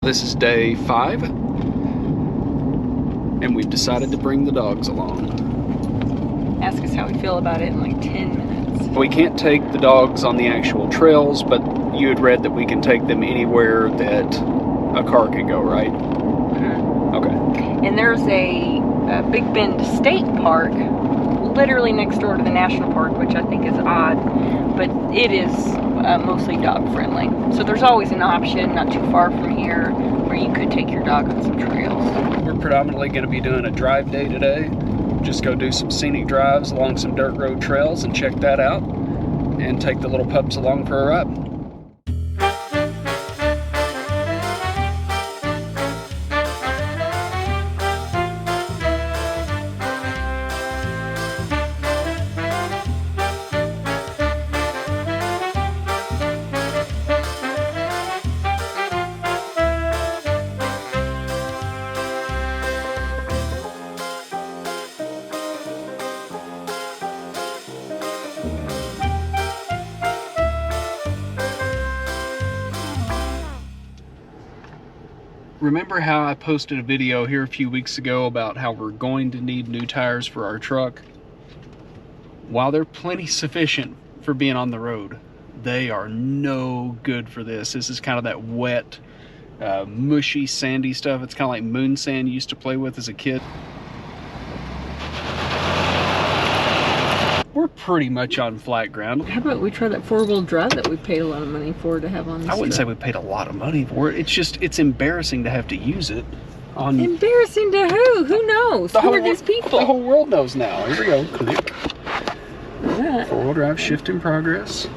This is day 5, and we've decided to bring the dogs along. Ask us how we feel about it in like 10 minutes. We can't take the dogs on the actual trails, but you had read that we can take them anywhere that a car could go, right? Mm-hmm. Okay. And there's a Big Bend State Park literally next door to the national park, which I think is odd, but it is mostly dog friendly. So there's always an option not too far from here where you could take your dog on some trails. We're predominantly going to be doing a drive day today. Just go do some scenic drives along some dirt road trails and check that out, and take the little pups along for a ride. Remember how I posted a video here a few weeks ago about how we're going to need new tires for our truck? While they're plenty sufficient for being on the road, they are no good for this. This is kind of that wet, mushy, sandy stuff. It's kind of like moon sand you used to play with as a kid. We're pretty much on flat ground. How about we try that four-wheel drive that we paid a lot of money for to have on this I wouldn't say truck? we paid a lot of money for it. It's embarrassing to have to use it on... Embarrassing to who? Who knows? Who are these people? The whole world knows now. Here we go. Click. Yeah. Four-wheel drive shift in progress.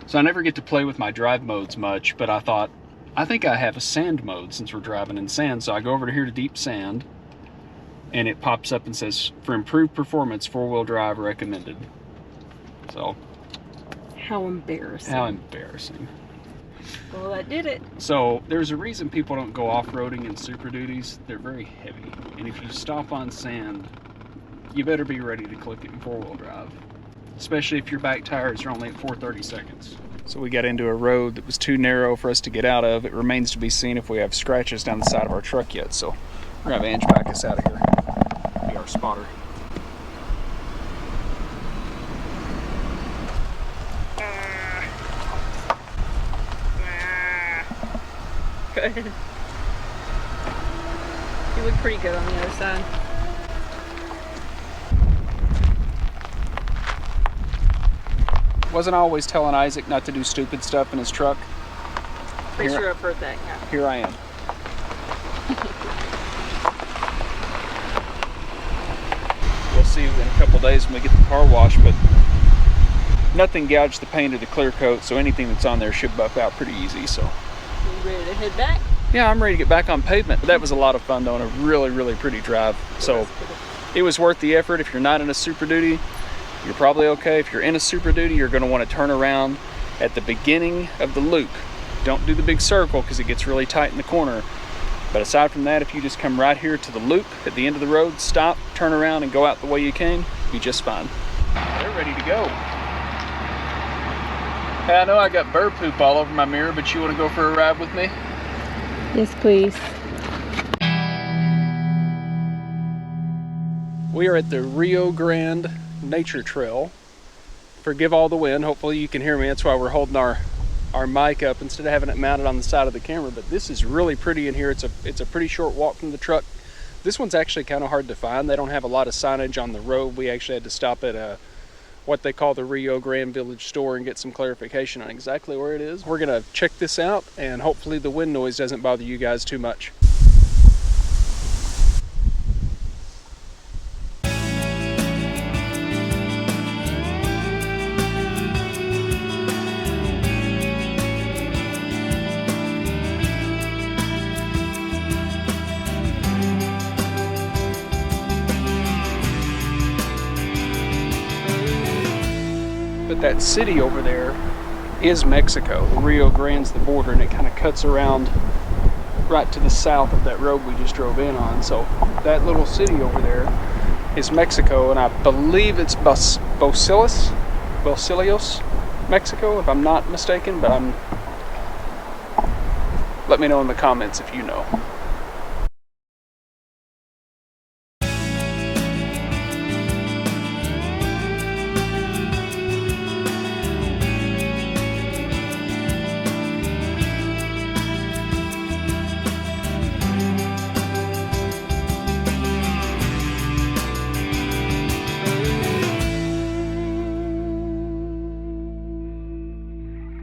So I never get to play with my drive modes much, but I thought, I think I have a sand mode since we're driving in sand. So I go over to here to deep sand, and it pops up and says, for improved performance, four-wheel drive recommended. So. How embarrassing. How embarrassing. Well, that did it. So there's a reason people don't go off-roading in Super Duties. They're very heavy. And if you stop on sand, you better be ready to click it in four-wheel drive. Especially if your back tires are only at 430 seconds. So we got into a road that was too narrow for us to get out of. It remains to be seen if we have scratches down the side of our truck yet. So we're gonna have Ange back us out of here. Be our spotter. Good. You look pretty good on the other side. Wasn't I always telling Isaac not to do stupid stuff in his truck? Pretty sure I've heard that, yeah. Here I am. We'll see in a couple days when we get the car washed, but nothing gouged the paint or the clear coat, so anything that's on there should buff out pretty easy. So. You ready to head back? Yeah, I'm ready to get back on pavement. That was a lot of fun though, and a really, really pretty drive. So it was worth the effort. If you're not in a Super Duty, you're probably okay. If you're in a Super Duty, you're going to want to turn around at the beginning of the loop. Don't do the big circle because it gets really tight in the corner. But aside from that, if you just come right here to the loop at the end of the road, stop, turn around, and go out the way you came, you'll be just fine. They're ready to go. Hey, I know I got bird poop all over my mirror, but you want to go for a ride with me? Yes, please. We are at the Rio Grande Nature Trail. Forgive all the wind. Hopefully you can hear me. That's why we're holding our mic up instead of having it mounted on the side of the camera. But this is really pretty in here. It's a pretty short walk from the truck. This one's actually kind of hard to find. They don't have a lot of signage on the road. We actually had to stop at what they call the Rio Grande Village store and get some clarification on exactly where it is. We're gonna check this out, and hopefully the wind noise doesn't bother you guys too much. But that city over there is Mexico. The Rio Grande's the border, and it kind of cuts around right to the south of that road we just drove in on. So that little city over there is Mexico, and I believe it's Bocillos, Mexico, if I'm not mistaken, but Let me know in the comments if you know.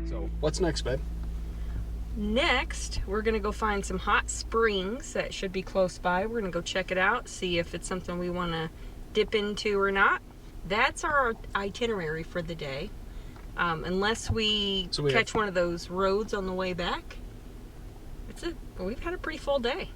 So, what's next, babe? Next, we're gonna go find some hot springs that should be close by. We're gonna go check it out, see if it's something we wanna dip into or not. That's our itinerary for the day. Unless we catch one of those roads on the way back. That's it. But we've had a pretty full day.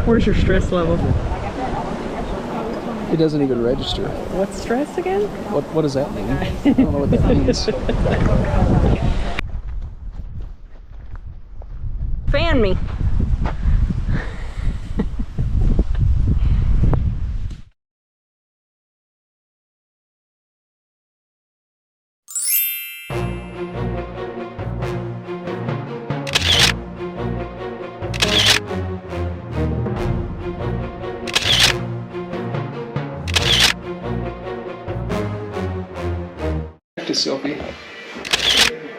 Where's your stress level? It doesn't even register. What's stress again? What does that mean? I don't know what that means. Fan me. Sophie.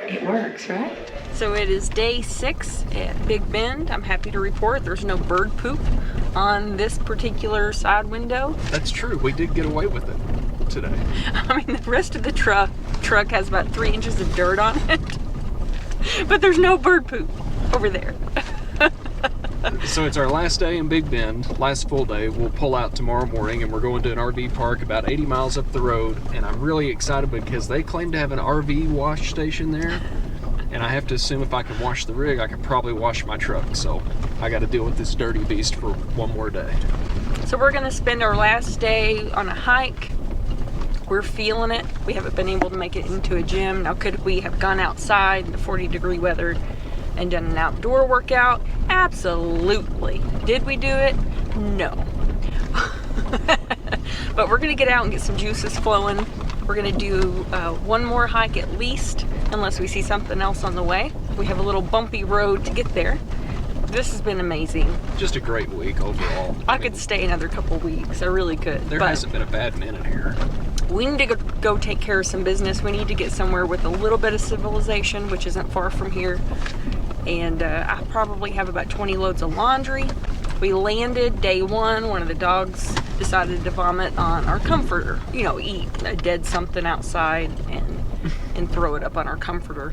It works, right? So it is day 6 at Big Bend. I'm happy to report there's no bird poop on this particular side window. That's true. We did get away with it today. I mean, the rest of the truck has about 3 inches of dirt on it, but there's no bird poop over there. So it's our last day in Big Bend, last full day. We'll pull out tomorrow morning and we're going to an RV park about 80 miles up the road. And I'm really excited because they claim to have an RV wash station there. And I have to assume if I can wash the rig, I can probably wash my truck. So I got to deal with this dirty beast for one more day. So we're going to spend our last day on a hike. We're feeling it. We haven't been able to make it into a gym. Now, could we have gone outside in the 40-degree weather and done an outdoor workout? Absolutely. Did we do it? No. But we're gonna get out and get some juices flowing. We're gonna do one more hike at least, unless we see something else on the way. We have a little bumpy road to get there. This has been amazing. Just a great week overall. I could stay another couple weeks. I really could. There hasn't been a bad minute here. We need to go take care of some business. We need to get somewhere with a little bit of civilization, which isn't far from here. And I probably have about 20 loads of laundry. We landed day 1. One of the dogs decided to vomit on our comforter. You know, eat a dead something outside and throw it up on our comforter.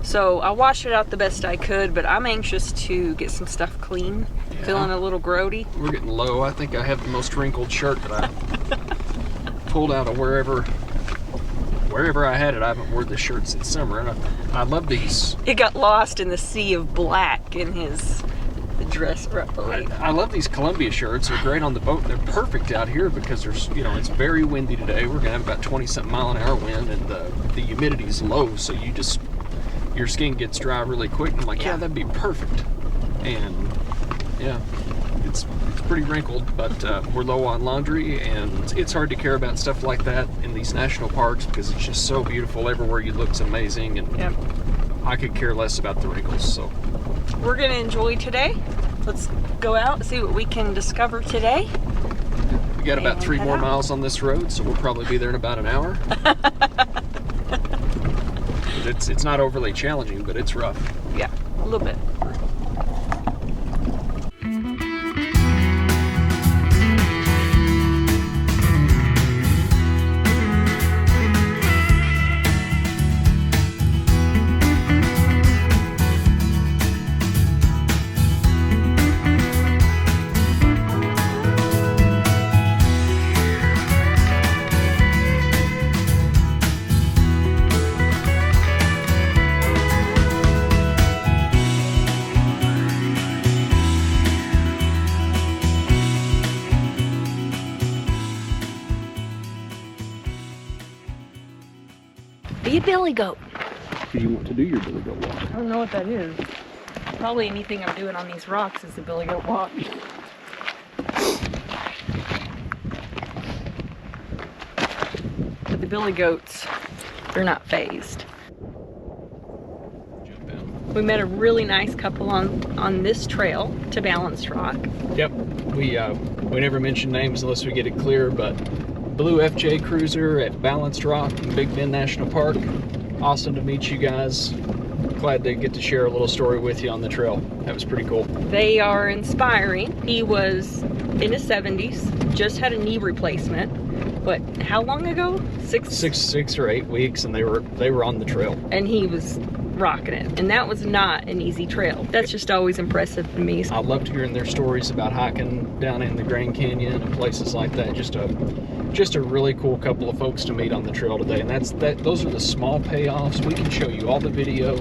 So I washed it out the best I could, but I'm anxious to get some stuff clean. Yeah. Feeling a little grody. We're getting low. I think I have the most wrinkled shirt that I pulled out of wherever I had it. I haven't worn this shirt since summer, and I love these. It got lost in the sea of black in his dresser, I believe. I love these Columbia shirts. They're great on the boat. They're perfect out here because there's, it's very windy today. We're gonna have about 20-something mile an hour wind, and the humidity's low, so your skin gets dry really quick. And I'm like, yeah, that'd be perfect. And yeah, it's pretty wrinkled, but we're low on laundry, and it's hard to care about stuff like that in these national parks because it's just so beautiful. Everywhere you look's amazing, and I could care less about the wrinkles. So we're gonna enjoy today. Let's go out and see what we can discover today. We got about 3 more miles on this road, so we'll probably be there in about an hour. It's not overly challenging, but it's rough. Yeah, a little bit. be a billy goat. Do you want to do your billy goat walk? I don't know what that is. Probably anything I'm doing on these rocks is the billy goat walk. But the billy goats, they're not phased. We met a really nice couple on this trail to Balanced Rock. Yep, we never mention names unless we get it clear, but Blue FJ Cruiser at Balanced Rock in Big Bend National Park. Awesome to meet you guys. Glad to get to share a little story with you on the trail. That was pretty cool. They are inspiring. He was in his 70s, just had a knee replacement. But how long ago? Six or 8 weeks, and they were on the trail. And he was rocking it, and that was not an easy trail. That's just always impressive to me. I loved hearing their stories about hiking down in the Grand Canyon and places like that. Just a really cool couple of folks to meet on the trail today, and those are the small payoffs. We can show you all the video,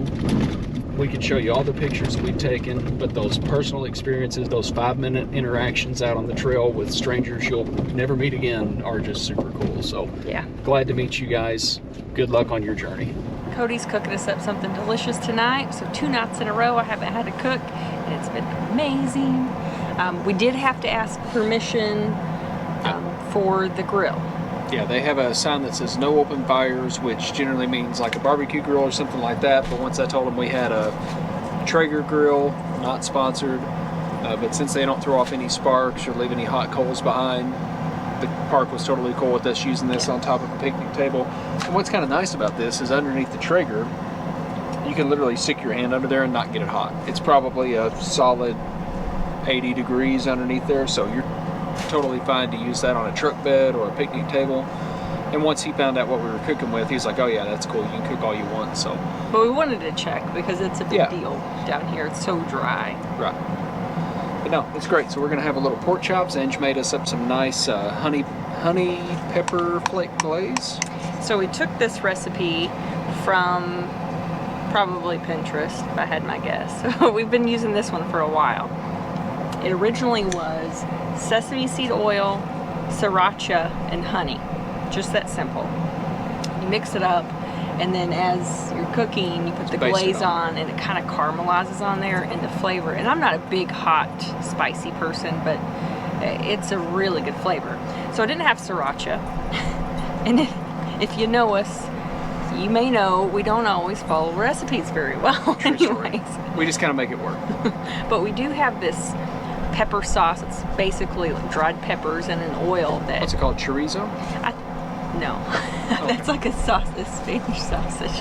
we can show you all the pictures we've taken, but those personal experiences, those 5-minute interactions out on the trail with strangers you'll never meet again are just super cool. So yeah, glad to meet you guys. Good luck on your journey. Cody's cooking us up something delicious tonight. So 2 nights in a row I haven't had to cook, and it's been amazing. We did have to ask permission for the grill. Yeah, they have a sign that says no open fires, which generally means like a barbecue grill or something like that. But once I told them we had a Traeger grill, not sponsored, but since they don't throw off any sparks or leave any hot coals behind, the park was totally cool with us using this on top of a picnic table. And what's kind of nice about this is underneath the Traeger, you can literally stick your hand under there and not get it hot. It's probably a solid 80 degrees underneath there, so you're totally fine to use that on a truck bed or a picnic table. And once he found out what we were cooking with, he's like, oh yeah, that's cool, you can cook all you want. So, but we wanted to check because it's a big deal down here. It's so dry. Right. But no, it's great. So we're gonna have a little pork chops. Ange made us up some nice honey pepper flake glaze. So we took this recipe from probably Pinterest, if I had my guess. So we've been using this one for a while. It originally was sesame seed oil, sriracha, and honey. Just that simple. You mix it up, and then as you're cooking, you put the glaze on, and it kind of caramelizes on there, and the flavor. And I'm not a big, hot, spicy person, but it's a really good flavor. So I didn't have sriracha. And if you know us, you may know we don't always follow recipes very well. Anyways. We just kind of make it work. But we do have this pepper sauce. It's basically like dried peppers and an oil that... What's it called? Chorizo? No. Okay. That's like a sausage, Spanish sausage.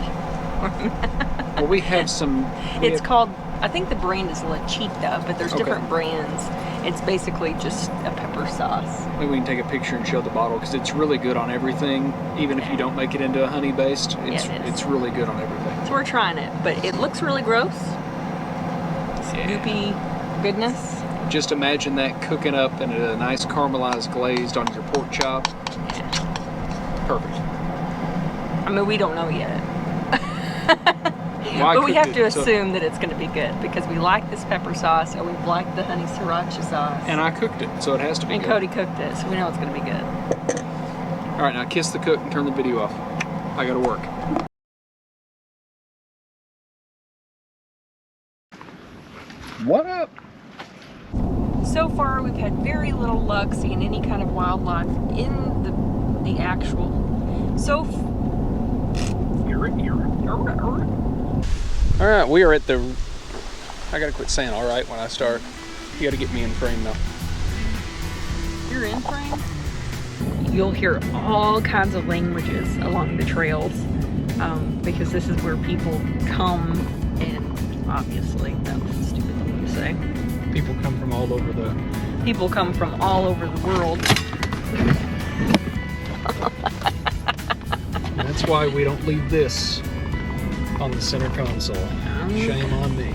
Well, we have some... It's called, I think the brand is Lechita, but there's different brands. It's basically just a pepper sauce. Maybe we can take a picture and show the bottle, because it's really good on everything. Even if you don't make it into a honey-based, it's really good on everything. So we're trying it, but it looks really gross. Goopy goodness. Just imagine that cooking up in a nice caramelized glazed on your pork chop. Yeah. Perfect. I mean, we don't know yet. Well, but we have to assume that it's going to be good because we like this pepper sauce and we like the honey sriracha sauce. And I cooked it, so it has to be good. And Cody cooked it, so we know it's going to be good. All right, now kiss the cook and turn the video off. I got to work. What up? So far, we've had very little luck seeing any kind of wildlife in the actual. All right, we are at the. I gotta quit saying "all right" when I start. You gotta get me in frame though. You're in frame. You'll hear all kinds of languages along the trails because this is where people come, and obviously that was a stupid thing to say. People come from all over the... People come from all over the world. That's why we don't leave this on the center console. Shame on me.